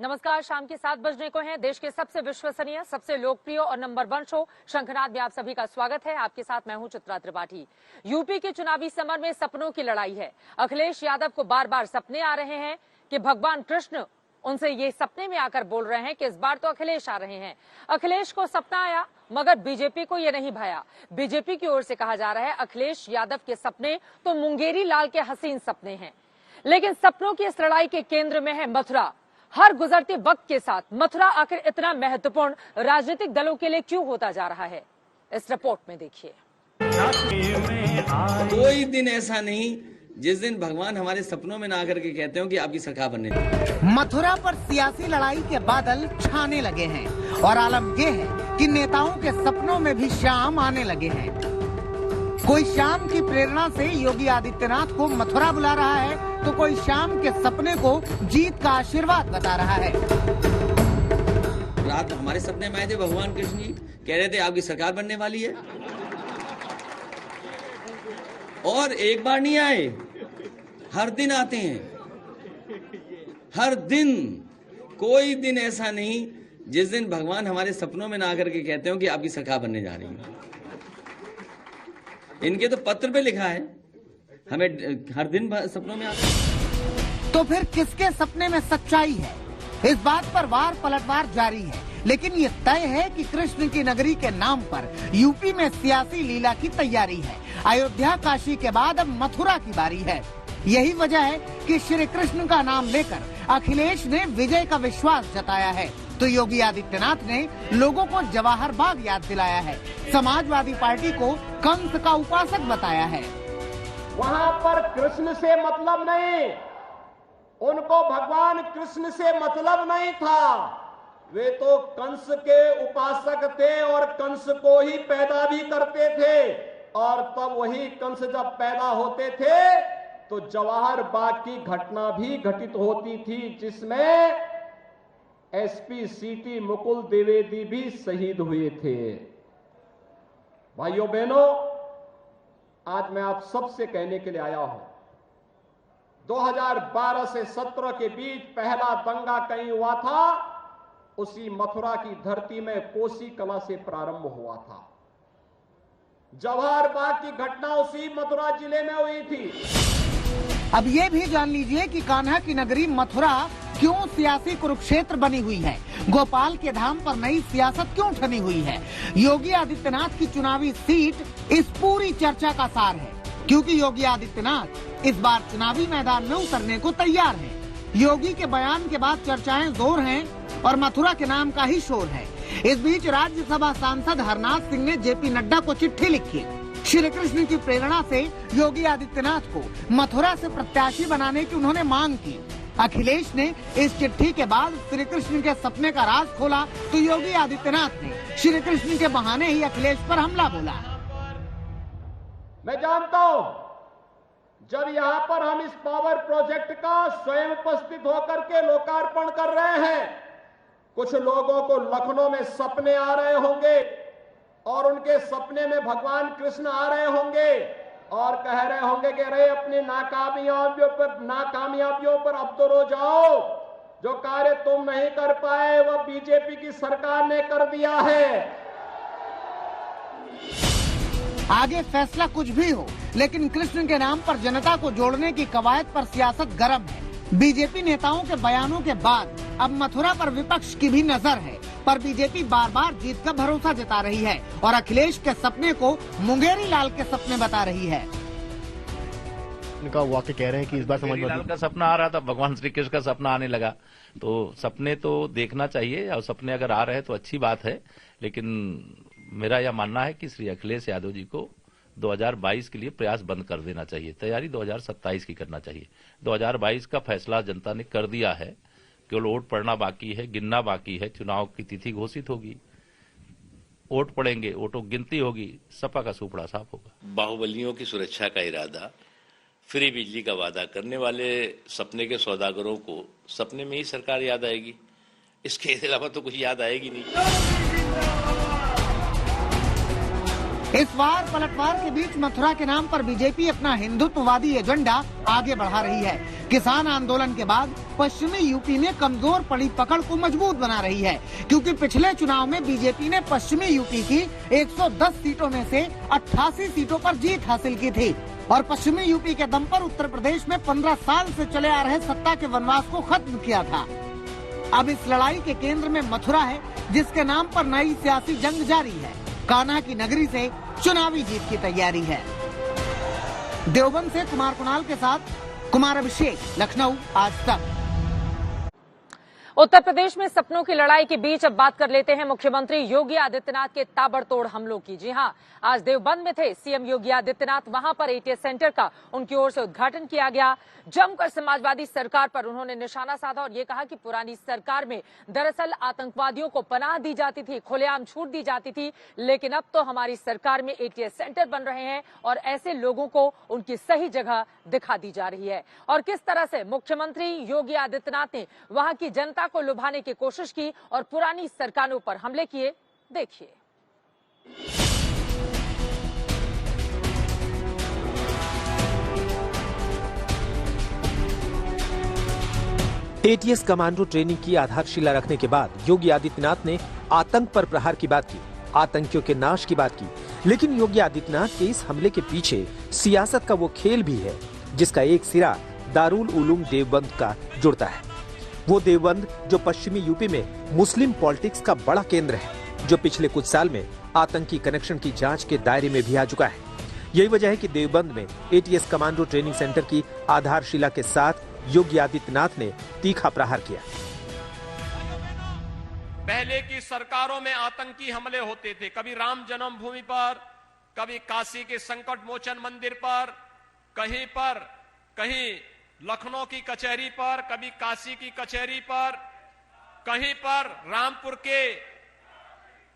नमस्कार, शाम के 7 बजने को हैं। देश के सबसे विश्वसनीय, सबसे लोकप्रिय और नंबर 1 शो शंखनाद में आप सभी का स्वागत है। आपके साथ मैं हूं चित्रा त्रिपाठी। यूपी के चुनावी समर में सपनों की लड़ाई है। अखिलेश यादव को बार बार सपने आ रहे हैं कि भगवान कृष्ण उनसे ये सपने में आकर बोल रहे हैं कि इस बार तो अखिलेश आ रहे हैं। अखिलेश को सपना आया, मगर बीजेपी को ये नहीं भाया। बीजेपी की ओर से कहा जा रहा है अखिलेश यादव के सपने तो मुंगेरी लाल के हसीन सपने हैं। लेकिन सपनों की इस लड़ाई के केंद्र में है मथुरा। हर गुजरते वक्त के साथ मथुरा आखिर इतना महत्वपूर्ण राजनीतिक दलों के लिए क्यों होता जा रहा है, इस रिपोर्ट में देखिए। कोई दिन ऐसा नहीं जिस दिन भगवान हमारे सपनों में ना आकर के कहते हो कि आपकी सरकार बनने दो। मथुरा पर सियासी लड़ाई के बादल छाने लगे हैं और आलम ये है कि नेताओं के सपनों में भी शाम आने लगे हैं। कोई शाम की प्रेरणा से योगी आदित्यनाथ को मथुरा बुला रहा है, तो कोई शाम के सपने को जीत का आशीर्वाद बता रहा है। रात हमारे सपने में आए थे भगवान कृष्ण जी, कह रहे थे आपकी सरकार बनने वाली है, और एक बार नहीं आए, हर दिन आते हैं। हर दिन, कोई दिन ऐसा नहीं जिस दिन भगवान हमारे सपनों में ना आकर के कहते हो कि आपकी सरकार बनने जा रही है। इनके तो पत्र पे लिखा है, हमें हर दिन सपनों में आते हैं। तो फिर किसके सपने में सच्चाई है? इस बात पर वार पलटवार जारी है, लेकिन ये तय है कि कृष्ण की नगरी के नाम पर यूपी में सियासी लीला की तैयारी है। अयोध्या, काशी के बाद अब मथुरा की बारी है। यही वजह है कि श्री कृष्ण का नाम लेकर अखिलेश ने विजय का विश्वास जताया है, तो योगी आदित्यनाथ ने लोगों को जवाहर बाग याद दिलाया है। समाजवादी पार्टी को कंस का उपासक बताया है। वहां पर कृष्ण से मतलब नहीं, उनको भगवान कृष्ण से मतलब नहीं था। वे तो कंस के उपासक थे और कंस को ही पैदा भी करते थे, और तब वही कंस जब पैदा होते थे तो जवाहर बाग की घटना भी घटित होती थी, जिसमें एसपी सीटी मुकुल द्विवेदी भी शहीद हुए थे। भाइयों बहनों, आज मैं आप सबसे कहने के लिए आया हूं, 2012 से 17 के बीच पहला दंगा कहीं हुआ था, उसी मथुरा की धरती में कोसी कला से प्रारंभ हुआ था। जवाहर बाग की घटना उसी मथुरा जिले में हुई थी। अब ये भी जान लीजिए कि कान्हा की नगरी मथुरा क्यों सियासी कुरुक्षेत्र बनी हुई है। गोपाल के धाम पर नई सियासत क्यों ठनी हुई है। योगी आदित्यनाथ की चुनावी सीट इस पूरी चर्चा का सार है, क्योंकि योगी आदित्यनाथ इस बार चुनावी मैदान में उतरने को तैयार है। योगी के बयान के बाद चर्चाएं जोर हैं और मथुरा के नाम का ही शोर है। इस बीच राज्यसभा सांसद हरनाथ सिंह ने जेपी नड्डा को चिट्ठी लिखी। श्री कृष्ण की प्रेरणा से योगी आदित्यनाथ को मथुरा से प्रत्याशी बनाने की उन्होंने मांग की। अखिलेश ने इस चिट्ठी के बाद श्री कृष्ण के सपने का राज खोला, तो योगी आदित्यनाथ ने श्री कृष्ण के बहाने ही अखिलेश पर हमला बोला। मैं जानता हूं, जब यहां पर हम इस पावर प्रोजेक्ट का स्वयं उपस्थित होकर के लोकार्पण कर रहे हैं, कुछ लोगों को लखनऊ में सपने आ रहे होंगे और उनके सपने में भगवान कृष्ण आ रहे होंगे और कह रहे होंगे कि अरे अपनी नाकामयाबियों पर अब तो रो जाओ, जो कार्य तुम नहीं कर पाए वह बीजेपी की सरकार ने कर दिया है। आगे फैसला कुछ भी हो, लेकिन कृष्ण के नाम पर जनता को जोड़ने की कवायद पर सियासत गर्म है। बीजेपी नेताओं के बयानों के बाद अब मथुरा पर विपक्ष की भी नजर है, पर बीजेपी बार बार जीत का भरोसा जता रही है और अखिलेश के सपने को मुंगेरी लाल के सपने बता रही है। उनका वाकई कह रहे हैं कि इस बार समाजवादी का सपना आ रहा था, भगवान श्री कृष्ण का सपना आने लगा। तो सपने तो देखना चाहिए, और सपने अगर आ रहे हैं तो अच्छी बात है, लेकिन मेरा यह मानना है कि श्री अखिलेश यादव जी को 2022 के लिए प्रयास बंद कर देना चाहिए, तैयारी 2027 की करना चाहिए। 2022 का फैसला जनता ने कर दिया है, केवल वोट पड़ना बाकी है, गिनना बाकी है। चुनाव की तिथि घोषित होगी, वोट पड़ेंगे, वोटों गिनती होगी, सपा का सुपड़ा साफ होगा। बाहुबलियों की सुरक्षा का इरादा, फ्री बिजली का वादा करने वाले सपने के सौदागरों को सपने में ही सरकार याद आएगी, इसके अलावा तो कुछ याद आएगी नहीं। इस बार पलटवार के बीच मथुरा के नाम पर बीजेपी अपना हिंदुत्ववादी एजेंडा आगे बढ़ा रही है। किसान आंदोलन के बाद पश्चिमी यूपी में कमजोर पड़ी पकड़ को मजबूत बना रही है, क्योंकि पिछले चुनाव में बीजेपी ने पश्चिमी यूपी की 110 सीटों में से 88 सीटों पर जीत हासिल की थी और पश्चिमी यूपी के दम पर उत्तर प्रदेश में 15 साल से चले आ रहे सत्ता के वनवास को खत्म किया था। अब इस लड़ाई के केंद्र में मथुरा है, जिसके नाम पर नई सियासी जंग जारी है। कान्हा की नगरी से चुनावी जीत की तैयारी है। देवबंद से कुमार कुणाल के साथ कुमार अभिषेक, लखनऊ, आज तक। उत्तर प्रदेश में सपनों की लड़ाई के बीच अब बात कर लेते हैं मुख्यमंत्री योगी आदित्यनाथ के ताबड़तोड़ हमलों की। जी हां, आज देवबंद में थे सीएम योगी आदित्यनाथ। वहां पर एटीएस सेंटर का उनकी ओर से उद्घाटन किया गया। जमकर समाजवादी सरकार पर उन्होंने निशाना साधा और ये कहा कि पुरानी सरकार में दरअसल आतंकवादियों को पनाह दी जाती थी, खुलेआम छूट दी जाती थी, लेकिन अब तो हमारी सरकार में एटीएस सेंटर बन रहे हैं और ऐसे लोगों को उनकी सही जगह दिखा दी जा रही है। और किस तरह से मुख्यमंत्री योगी आदित्यनाथ ने वहां की जनता को लुभाने की कोशिश की और पुरानी सरकारों पर हमले किए, देखिए। एटीएस कमांडो ट्रेनिंग की आधारशिला रखने के बाद योगी आदित्यनाथ ने आतंक पर प्रहार की बात की, आतंकियों के नाश की बात की। लेकिन योगी आदित्यनाथ के इस हमले के पीछे सियासत का वो खेल भी है जिसका एक सिरा दारुल उलूम देवबंद का जुड़ता है। वो देवबंद जो पश्चिमी यूपी में मुस्लिम पॉलिटिक्स का बड़ा केंद्र है, जो पिछले कुछ साल में आतंकी कनेक्शन की जांच के दायरे में भी आ चुका है। यही वजह है कि देवबंद में एटीएस कमांडो ट्रेनिंग सेंटर की आधारशिला के साथ योगी आदित्यनाथ ने तीखा प्रहार किया। पहले की सरकारों में आतंकी हमले होते थे, कभी राम जन्मभूमि पर, कभी काशी के संकट मोचन मंदिर पर, कहीं लखनऊ की कचहरी पर, कभी काशी की कचहरी पर, कहीं पर रामपुर के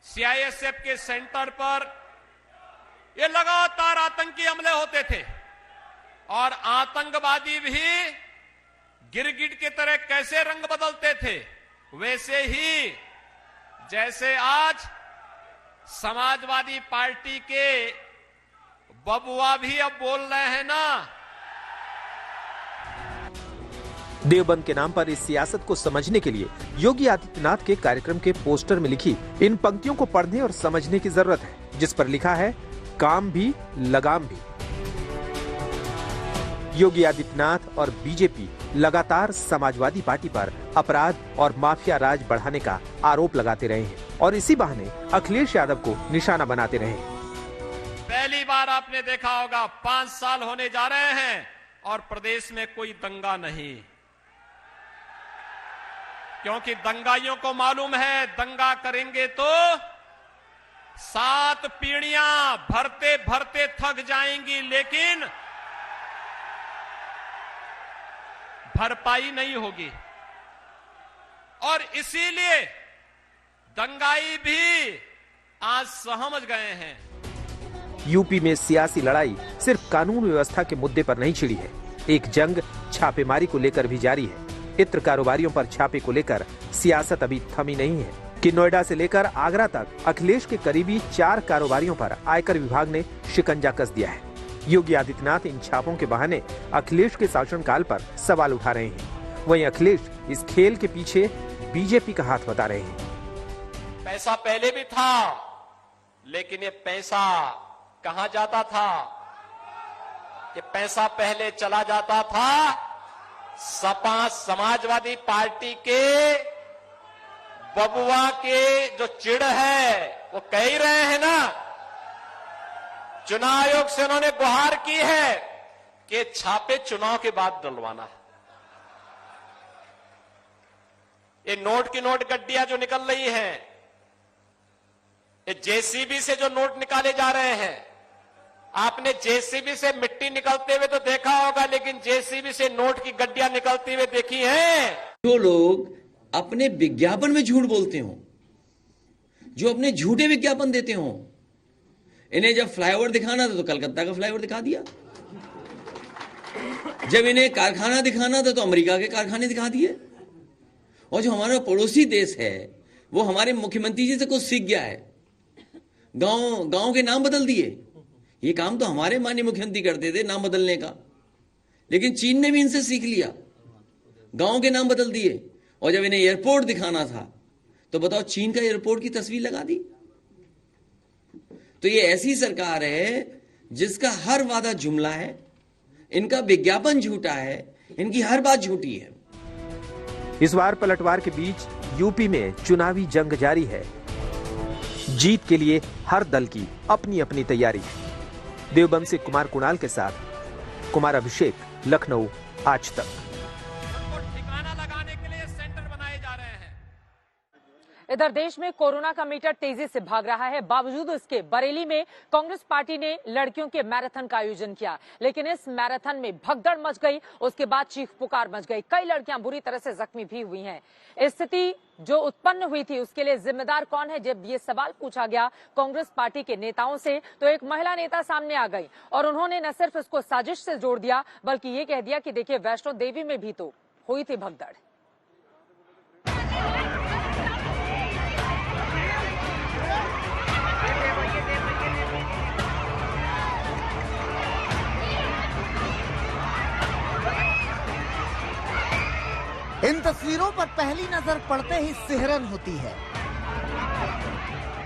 सीआईएसएफ के सेंटर पर। ये लगातार आतंकी हमले होते थे और आतंकवादी भी गिरगिट की तरह कैसे रंग बदलते थे, वैसे ही जैसे आज समाजवादी पार्टी के बबुआ भी अब बोल रहे हैं ना। देवबंद के नाम पर इस सियासत को समझने के लिए योगी आदित्यनाथ के कार्यक्रम के पोस्टर में लिखी इन पंक्तियों को पढ़ने और समझने की जरूरत है, जिस पर लिखा है, काम भी लगाम भी। योगी आदित्यनाथ और बीजेपी लगातार समाजवादी पार्टी पर अपराध और माफिया राज बढ़ाने का आरोप लगाते रहे हैं और इसी बहाने अखिलेश यादव को निशाना बनाते रहे हैं। पहली बार आपने देखा होगा 5 साल होने जा रहे हैं और प्रदेश में कोई दंगा नहीं, क्योंकि दंगाइयों को मालूम है दंगा करेंगे तो 7 पीढ़ियां भरते भरते थक जाएंगी, लेकिन भरपाई नहीं होगी। और इसीलिए दंगाई भी आज समझ गए हैं। यूपी में सियासी लड़ाई सिर्फ कानून व्यवस्था के मुद्दे पर नहीं छिड़ी है, एक जंग छापेमारी को लेकर भी जारी है। इत्र कारोबारियों पर छापे को लेकर सियासत अभी थमी नहीं है कि नोएडा से लेकर आगरा तक अखिलेश के करीबी 4 कारोबारियों पर आयकर विभाग ने शिकंजा कस दिया है। योगी आदित्यनाथ इन छापों के बहाने अखिलेश के शासनकाल पर सवाल उठा रहे हैं। वहीं अखिलेश इस खेल के पीछे बीजेपी का हाथ बता रहे हैं। पैसा पहले भी था, लेकिन ये पैसा कहां जाता था? ये पैसा पहले चला जाता था सपा समाजवादी पार्टी के बबुआ के जो चिढ़ है, वो कह ही रहे हैं ना। चुनाव आयोग से उन्होंने गुहार की है कि छापे चुनाव के बाद डलवाना है। ये नोट की नोट गड्डियां जो निकल रही हैं, ये जेसीबी से जो नोट निकाले जा रहे हैं, आपने जेसीबी से मिट्टी निकलते हुए तो देखा होगा, लेकिन जेसीबी से नोट की गड्डियां निकलती हुए देखी हैं? जो लोग अपने विज्ञापन में झूठ बोलते हो, जो अपने झूठे विज्ञापन देते हो, इन्हें जब फ्लाईओवर दिखाना था तो कलकत्ता का फ्लाईओवर दिखा दिया, जब इन्हें कारखाना दिखाना था तो अमेरिका के कारखाने दिखा दिए। और जो हमारा पड़ोसी देश है वो हमारे मुख्यमंत्री जी से कुछ सीख गया है, गांव के नाम बदल दिए। ये काम तो हमारे माननीय मुख्यमंत्री करते थे, नाम बदलने का, लेकिन चीन ने भी इनसे सीख लिया, गांव के नाम बदल दिए। और जब इन्हें एयरपोर्ट दिखाना था तो बताओ, चीन का एयरपोर्ट की तस्वीर लगा दी। तो ये ऐसी सरकार है जिसका हर वादा जुमला है, इनका विज्ञापन झूठा है, इनकी हर बात झूठी है। इस बार पलटवार के बीच यूपी में चुनावी जंग जारी है। जीत के लिए हर दल की अपनी अपनी तैयारी। देवबंद से कुमार कुणाल के साथ कुमार अभिषेक, लखनऊ, आज तक। इधर देश में कोरोना का मीटर तेजी से भाग रहा है। बावजूद इसके बरेली में कांग्रेस पार्टी ने लड़कियों के मैराथन का आयोजन किया, लेकिन इस मैराथन में भगदड़ मच गई। उसके बाद चीख पुकार मच गई। कई लड़कियां बुरी तरह से जख्मी भी हुई हैं। स्थिति जो उत्पन्न हुई थी उसके लिए जिम्मेदार कौन है, जब ये सवाल पूछा गया कांग्रेस पार्टी के नेताओं से, तो एक महिला नेता सामने आ गई और उन्होंने न सिर्फ इसको साजिश से जोड़ दिया, बल्कि ये कह दिया कि देखिए, वैष्णो देवी में भी तो हुई थी भगदड़। इन तस्वीरों पर पहली नजर पड़ते ही सिहरन होती है।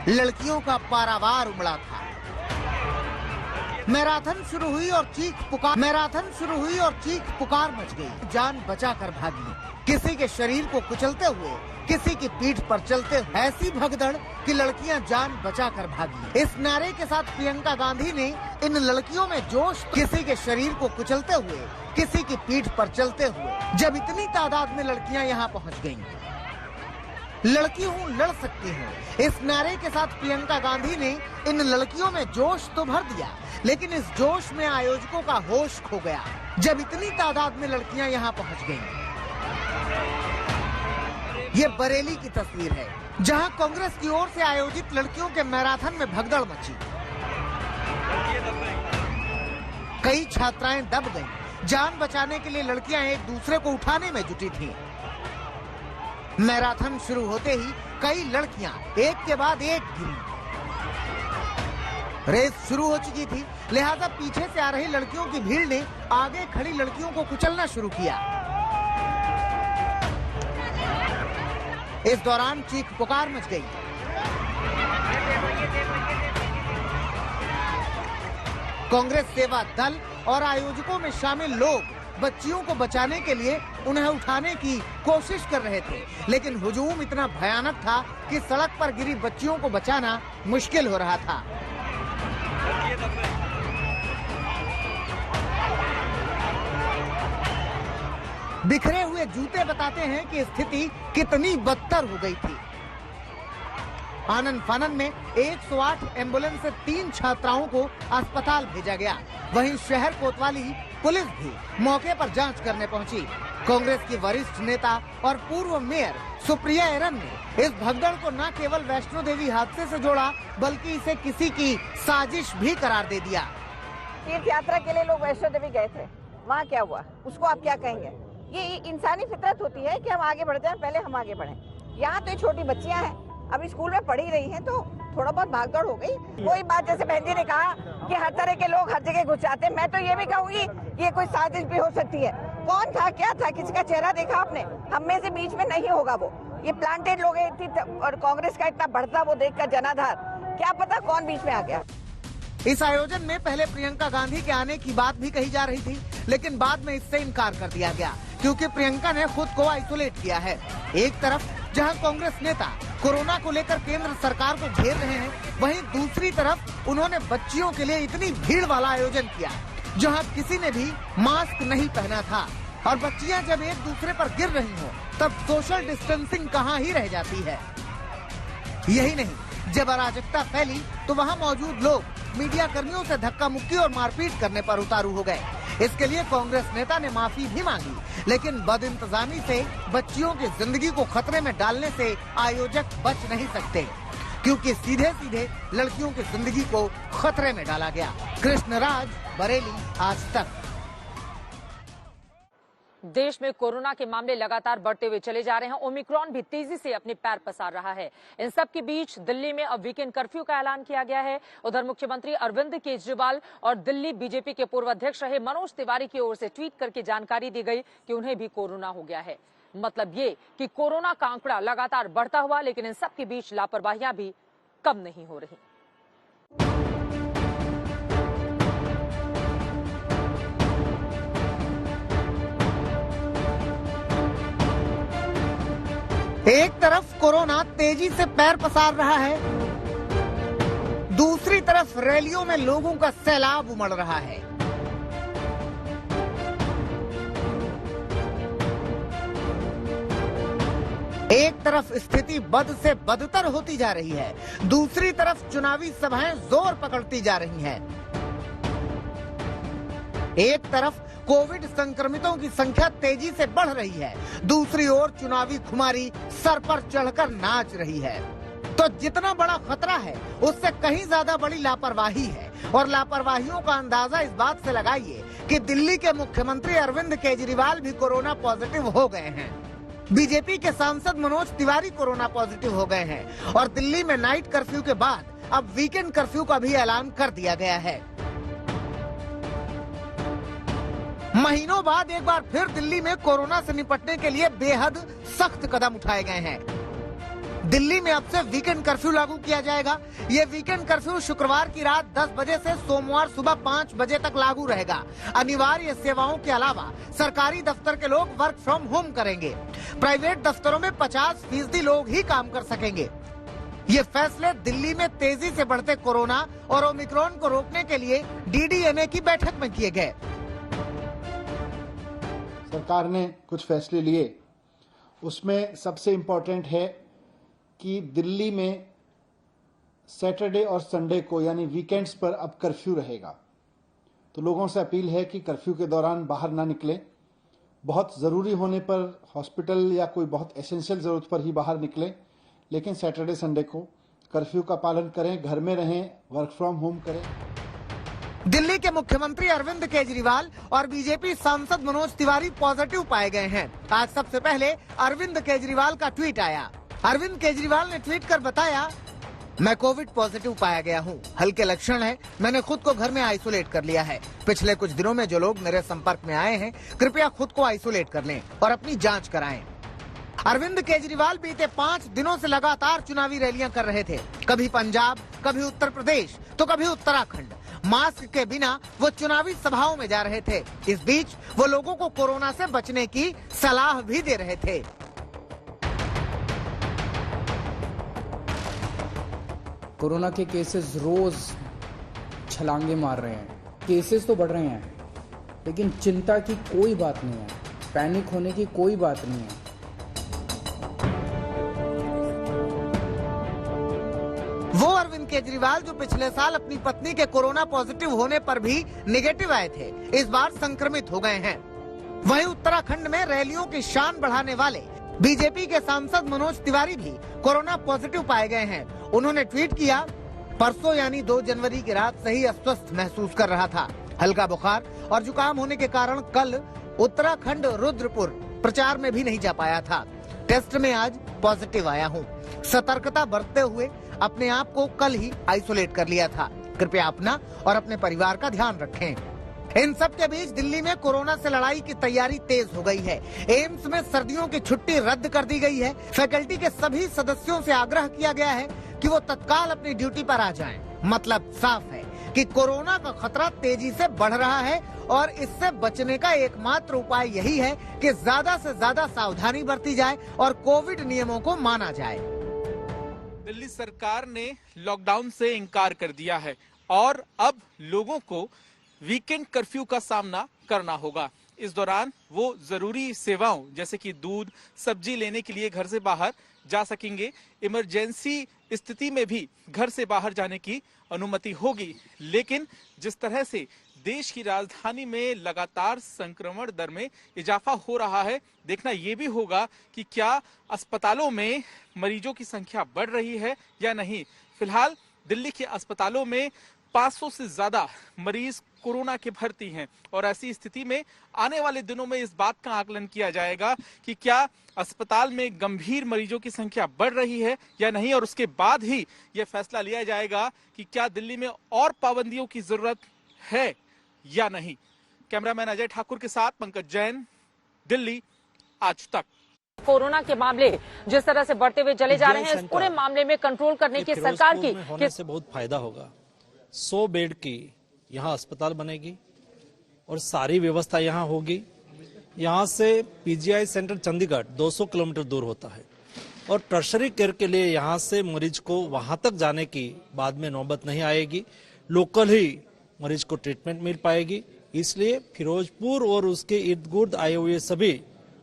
लड़कियों का पारावार उमड़ा था। मैराथन शुरू हुई और चीख पुकार मच गई। जान बचाकर भागी, किसी के शरीर को कुचलते हुए, किसी की पीठ पर चलते हुए। ऐसी भगदड़ कि लड़कियां जान बचाकर भागी। इस नारे के साथ प्रियंका गांधी ने इन लड़कियों में जोश, किसी के शरीर को कुचलते हुए, किसी की पीठ पर चलते हुए। जब इतनी तादाद में लड़कियां यहां पहुंच गईं, लड़की हूं, लड़ सकती हूं, इस नारे के साथ प्रियंका गांधी ने इन लड़कियों में जोश तो भर दिया, लेकिन इस जोश में आयोजकों का होश खो गया। जब इतनी तादाद में लड़कियां यहां पहुंच गईं। ये बरेली की तस्वीर है, जहां कांग्रेस की ओर से आयोजित लड़कियों के मैराथन में भगदड़ मची। कई छात्राएं दब गईं। जान बचाने के लिए लड़कियां एक दूसरे को उठाने में जुटी थीं। मैराथन शुरू होते ही कई लड़कियां एक के बाद एक गिरी। रेस शुरू हो चुकी थी, लिहाजा पीछे से आ रही लड़कियों की भीड़ ने आगे खड़ी लड़कियों को कुचलना शुरू किया। इस दौरान चीख पुकार मच गई। कांग्रेस सेवा दल और आयोजकों में शामिल लोग बच्चियों को बचाने के लिए उन्हें उठाने की कोशिश कर रहे थे, लेकिन हुजूम इतना भयानक था कि सड़क पर गिरी बच्चियों को बचाना मुश्किल हो रहा था। बिखरे हुए जूते बताते हैं कि स्थिति कितनी बदतर हो गई थी। आनन फानन में 108 एम्बुलेंस से 3 छात्राओं को अस्पताल भेजा गया। वहीं शहर कोतवाली पुलिस भी मौके पर जांच करने पहुंची। कांग्रेस की वरिष्ठ नेता और पूर्व मेयर सुप्रिया एरन ने इस भगदड़ को न केवल वैष्णो देवी हादसे से जोड़ा, बल्कि इसे किसी की साजिश भी करार दे दिया। तीर्थ यात्रा के लिए लोग वैष्णो देवी गए थे, वहाँ क्या हुआ उसको आप क्या कहेंगे? ये इंसानी फितरत होती है कि हम आगे बढ़ जाएं, पहले हम आगे बढ़ें। यहाँ तो छोटी बच्चियाँ हैं, अभी स्कूल में पढ़ी रही हैं, तो थोड़ा बहुत भागदौड़ हो गई। कोई बात, जैसे बहन जी ने कहा कि हर तरह के लोग हर जगह घुस जाते हैं, मैं तो ये भी कहूंगी ये कोई साजिश भी हो सकती है। कौन था, क्या था, किसी का चेहरा देखा आपने? हम में से बीच में नहीं होगा वो। ये प्लांटेड लोग और कांग्रेस का इतना बढ़ता वो देखकर जनाधार, क्या पता कौन बीच में आ गया। इस आयोजन में पहले प्रियंका गांधी के आने की बात भी कही जा रही थी, लेकिन बाद में इससे इनकार कर दिया गया, क्योंकि प्रियंका ने खुद को आइसोलेट किया है। एक तरफ जहां कांग्रेस नेता कोरोना को लेकर केंद्र सरकार को घेर रहे हैं, वहीं दूसरी तरफ उन्होंने बच्चियों के लिए इतनी भीड़ वाला आयोजन किया, जहां किसी ने भी मास्क नहीं पहना था। और बच्चियां जब एक दूसरे पर गिर रही हो, तब सोशल डिस्टेंसिंग कहां ही रह जाती है। यही नहीं, जब अराजकता फैली तो वहां मौजूद लोग मीडिया कर्मियों से धक्का मुक्की और मारपीट करने पर उतारू हो गए। इसके लिए कांग्रेस नेता ने माफी भी मांगी, लेकिन बदइंतजामी से बच्चियों की जिंदगी को खतरे में डालने से आयोजक बच नहीं सकते, क्योंकि सीधे सीधे लड़कियों की जिंदगी को खतरे में डाला गया। कृष्णराज, बरेली, आज तक। देश में कोरोना के मामले लगातार बढ़ते हुए चले जा रहे हैं। ओमिक्रॉन भी तेजी से अपने पैर पसार रहा है। इन सब के बीच दिल्ली में अब वीकेंड कर्फ्यू का ऐलान किया गया है। उधर मुख्यमंत्री अरविंद केजरीवाल और दिल्ली बीजेपी के पूर्व अध्यक्ष रहे मनोज तिवारी की ओर से ट्वीट करके जानकारी दी गई कि उन्हें भी कोरोना हो गया है। मतलब ये कि कोरोना का आंकड़ा लगातार बढ़ता हुआ, लेकिन इन सब के बीच लापरवाहियां भी कम नहीं हो रही। एक तरफ कोरोना तेजी से पैर पसार रहा है, दूसरी तरफ रैलियों में लोगों का सैलाब उमड़ रहा है। एक तरफ स्थिति बद से बदतर होती जा रही है, दूसरी तरफ चुनावी सभाएं जोर पकड़ती जा रही हैं। एक तरफ कोविड संक्रमितों की संख्या तेजी से बढ़ रही है, दूसरी ओर चुनावी खुमारी सर पर चढ़कर नाच रही है। तो जितना बड़ा खतरा है उससे कहीं ज्यादा बड़ी लापरवाही है। और लापरवाहियों का अंदाजा इस बात से लगाइए कि दिल्ली के मुख्यमंत्री अरविंद केजरीवाल भी कोरोना पॉजिटिव हो गए हैं। बीजेपी के सांसद मनोज तिवारी कोरोना पॉजिटिव हो गए हैं और दिल्ली में नाइट कर्फ्यू के बाद अब वीकेंड कर्फ्यू का भी ऐलान कर दिया गया है। महीनों बाद एक बार फिर दिल्ली में कोरोना से निपटने के लिए बेहद सख्त कदम उठाए गए हैं। दिल्ली में अब से वीकेंड कर्फ्यू लागू किया जाएगा। ये वीकेंड कर्फ्यू शुक्रवार की रात 10 बजे से सोमवार सुबह 5 बजे तक लागू रहेगा। अनिवार्य सेवाओं के अलावा सरकारी दफ्तर के लोग वर्क फ्रॉम होम करेंगे। प्राइवेट दफ्तरों में 50% लोग ही काम कर सकेंगे। ये फैसले दिल्ली में तेजी से बढ़ते कोरोना और ओमिक्रॉन को रोकने के लिए DDNA की बैठक में किए गए। सरकार ने कुछ फैसले लिए, उसमें सबसे इम्पोर्टेंट है कि दिल्ली में सैटरडे और संडे को यानी वीकेंड्स पर अब कर्फ्यू रहेगा। तो लोगों से अपील है कि कर्फ्यू के दौरान बाहर ना निकलें। बहुत ज़रूरी होने पर हॉस्पिटल या कोई बहुत एसेंशियल ज़रूरत पर ही बाहर निकलें, लेकिन सैटरडे संडे को कर्फ्यू का पालन करें, घर में रहें, वर्क फ्रॉम होम करें। दिल्ली के मुख्यमंत्री अरविंद केजरीवाल और बीजेपी सांसद मनोज तिवारी पॉजिटिव पाए गए हैं। आज सबसे पहले अरविंद केजरीवाल का ट्वीट आया। अरविंद केजरीवाल ने ट्वीट कर बताया, मैं कोविड पॉजिटिव पाया गया हूँ, हल्के लक्षण है, मैंने खुद को घर में आइसोलेट कर लिया है। पिछले कुछ दिनों में जो लोग मेरे संपर्क में आए हैं, कृपया खुद को आइसोलेट कर लें और अपनी जाँच कराएं। अरविंद केजरीवाल बीते 5 दिनों से लगातार चुनावी रैलियां कर रहे थे। कभी पंजाब, कभी उत्तर प्रदेश, तो कभी उत्तराखंड। मास्क के बिना वो चुनावी सभाओं में जा रहे थे। इस बीच वो लोगों को कोरोना से बचने की सलाह भी दे रहे थे। कोरोना के केसेस रोज छलांगे मार रहे हैं। केसेस तो बढ़ रहे हैं, लेकिन चिंता की कोई बात नहीं है, पैनिक होने की कोई बात नहीं है। वो अरविंद केजरीवाल जो पिछले साल अपनी पत्नी के कोरोना पॉजिटिव होने पर भी नेगेटिव आए थे, इस बार संक्रमित हो गए हैं। वहीं उत्तराखंड में रैलियों की शान बढ़ाने वाले बीजेपी के सांसद मनोज तिवारी भी कोरोना पॉजिटिव पाए गए हैं। उन्होंने ट्वीट किया, परसों यानी 2 जनवरी की रात से ही अस्वस्थ महसूस कर रहा था। हल्का बुखार और जुकाम होने के कारण कल उत्तराखंड रुद्रपुर प्रचार में भी नहीं जा पाया था। टेस्ट में आज पॉजिटिव आया हूँ। सतर्कता बरतते हुए अपने आप को कल ही आइसोलेट कर लिया था। कृपया अपना और अपने परिवार का ध्यान रखें। इन सब के बीच दिल्ली में कोरोना से लड़ाई की तैयारी तेज हो गई है। एम्स में सर्दियों की छुट्टी रद्द कर दी गई है। फैकल्टी के सभी सदस्यों से आग्रह किया गया है कि वो तत्काल अपनी ड्यूटी पर आ जाएं। मतलब साफ है कि कोरोना का खतरा तेजी से बढ़ रहा है और इससे बचने का एकमात्र उपाय यही है कि ज्यादा से ज्यादा सावधानी बरती जाए और कोविड नियमों को माना जाए। दिल्ली सरकार ने लॉकडाउन से इनकार कर दिया है और अब लोगों को वीकेंड कर्फ्यू का सामना करना होगा। इस दौरान वो जरूरी सेवाओं जैसे कि दूध, सब्जी लेने के लिए घर से बाहर जा सकेंगे। इमरजेंसी स्थिति में भी घर से बाहर जाने की अनुमति होगी। लेकिन जिस तरह से देश की राजधानी में लगातार संक्रमण दर में इजाफा हो रहा है, देखना ये भी होगा कि क्या अस्पतालों में मरीजों की संख्या बढ़ रही है या नहीं। फिलहाल दिल्ली के अस्पतालों में 500 से ज्यादा मरीज कोरोना के भर्ती हैं और ऐसी स्थिति में आने वाले दिनों में इस बात का आकलन किया जाएगा कि क्या अस्पताल में गंभीर मरीजों की संख्या बढ़ रही है या नहीं, और उसके बाद ही यह फैसला लिया जाएगा कि क्या दिल्ली में और पाबंदियों की जरूरत है या नहीं। कैमरामैन अजय ठाकुर के साथ पंकज जैन, दिल्ली आज तक। कोरोना के मामले जिस तरह से बढ़ते हुए चले जा रहे हैं, इस पूरे मामले में कंट्रोल करने की सरकार की होने से बहुत फायदा होगा। 100 बेड की यहाँ अस्पताल बनेगी और सारी व्यवस्था यहाँ होगी। यहाँ से पीजीआई सेंटर चंडीगढ़ 200 किलोमीटर दूर होता है और टर्शरी केयर के लिए यहाँ से मरीज को वहाँ तक जाने की बाद में नौबत नहीं आएगी। लोकल ही मरीज को ट्रीटमेंट मिल पाएगी। इसलिए फिरोजपुर और उसके इर्द गिर्द आए हुए सभी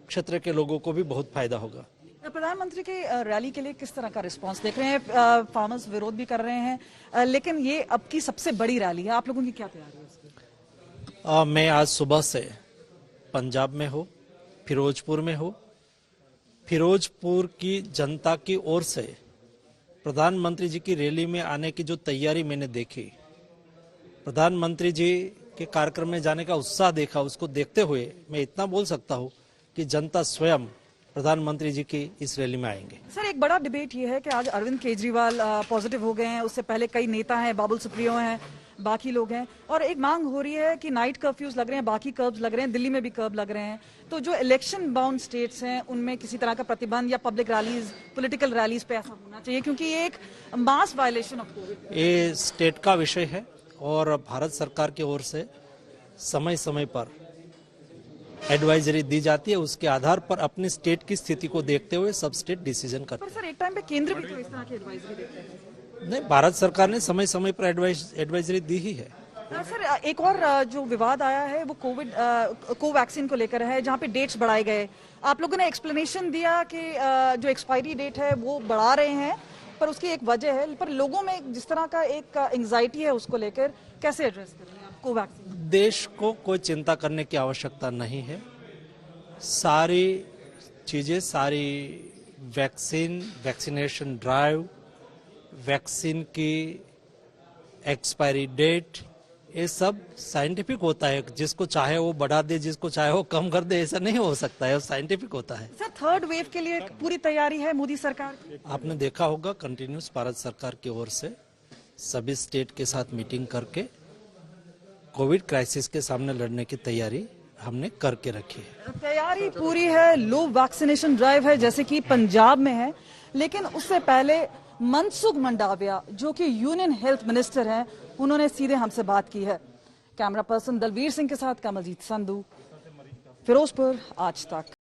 क्षेत्र के लोगों को भी बहुत फायदा होगा। प्रधानमंत्री की रैली के लिए किस तरह का रिस्पांस देख रहे हैं? फार्मर्स विरोध भी कर रहे हैं, लेकिन ये अब की सबसे बड़ी रैली है, आप लोगों की क्या तैयारी है उसकी? मैं आज सुबह से पंजाब में हूँ, फिरोजपुर में हूँ। फिरोजपुर की जनता की ओर से प्रधानमंत्री जी की रैली में आने की जो तैयारी मैंने देखी, प्रधानमंत्री जी के कार्यक्रम में जाने का उत्साह देखा, उसको देखते हुए मैं इतना बोल सकता हूँ कि जनता स्वयं प्रधानमंत्री जी की इस रैली में आएंगे। सर, एक बड़ा डिबेट ये है कि आज अरविंद केजरीवाल पॉजिटिव हो गए हैं, उससे पहले कई नेता हैं, बाबुल सुप्रियो हैं, बाकी लोग हैं, और एक मांग हो रही है कि नाइट कर्फ्यूज लग रहे हैं, बाकी कर्ब्स लग रहे हैं, दिल्ली में भी कर्ब लग रहे हैं। तो जो इलेक्शन बाउंड स्टेट्स हैं उनमें किसी तरह का प्रतिबंध या पब्लिक रैलीज, पॉलिटिकल रैलीज पे ऐसा होना चाहिए, क्योंकि ये एक मास वायलेशन ऑफ कोविड। ये स्टेट का विषय है और भारत सरकार की ओर से समय समय पर एडवाइजरी दी जाती है। उसके आधार पर अपनी स्टेट की स्थिति को देखते हुए सब स्टेट डिसीजन करते हैं। पर सर, एक टाइम पे केंद्र भी तो इस तरह की एडवाइजरी देते हैं। नहीं, भारत सरकार ने समय समय पर एडवाइजरी दी ही है। सर, एक और जो विवाद आया है वो कोवैक्सीन को लेकर है, जहाँ पे डेट्स बढ़ाए गए। आप लोगों ने एक्सप्लेनेशन दिया कि जो एक्सपायरी डेट है वो बढ़ा रहे हैं, पर उसकी एक वजह है। पर लोगों में जिस तरह का एक एंजाइटी है उसको लेकर कैसे एड्रेस कर रहे हैं आप कोवैक्सीन? देश को कोई चिंता करने की आवश्यकता नहीं है। सारी चीजें, सारी वैक्सीनेशन ड्राइव, वैक्सीन की एक्सपायरी डेट, ये सब साइंटिफिक होता है। जिसको चाहे वो बढ़ा दे, जिसको चाहे वो कम कर दे, ऐसा नहीं हो सकता है, साइंटिफिक होता है। सर, थर्ड वेव के लिए पूरी तैयारी है मोदी सरकार की? आपने देखा होगा कंटिन्यूस भारत सरकार की ओर से सभी स्टेट के साथ मीटिंग करके कोविड क्राइसिस के सामने लड़ने की तैयारी हमने करके रखी है। तैयारी पूरी है। लो वैक्सीनेशन ड्राइव है जैसे कि पंजाब में है, लेकिन उससे पहले मनसुख मंडाविया जो कि यूनियन हेल्थ मिनिस्टर हैं, उन्होंने सीधे हमसे बात की है। कैमरा पर्सन दलवीर सिंह के साथ कमलजीत संधू, फिरोजपुर आज तक।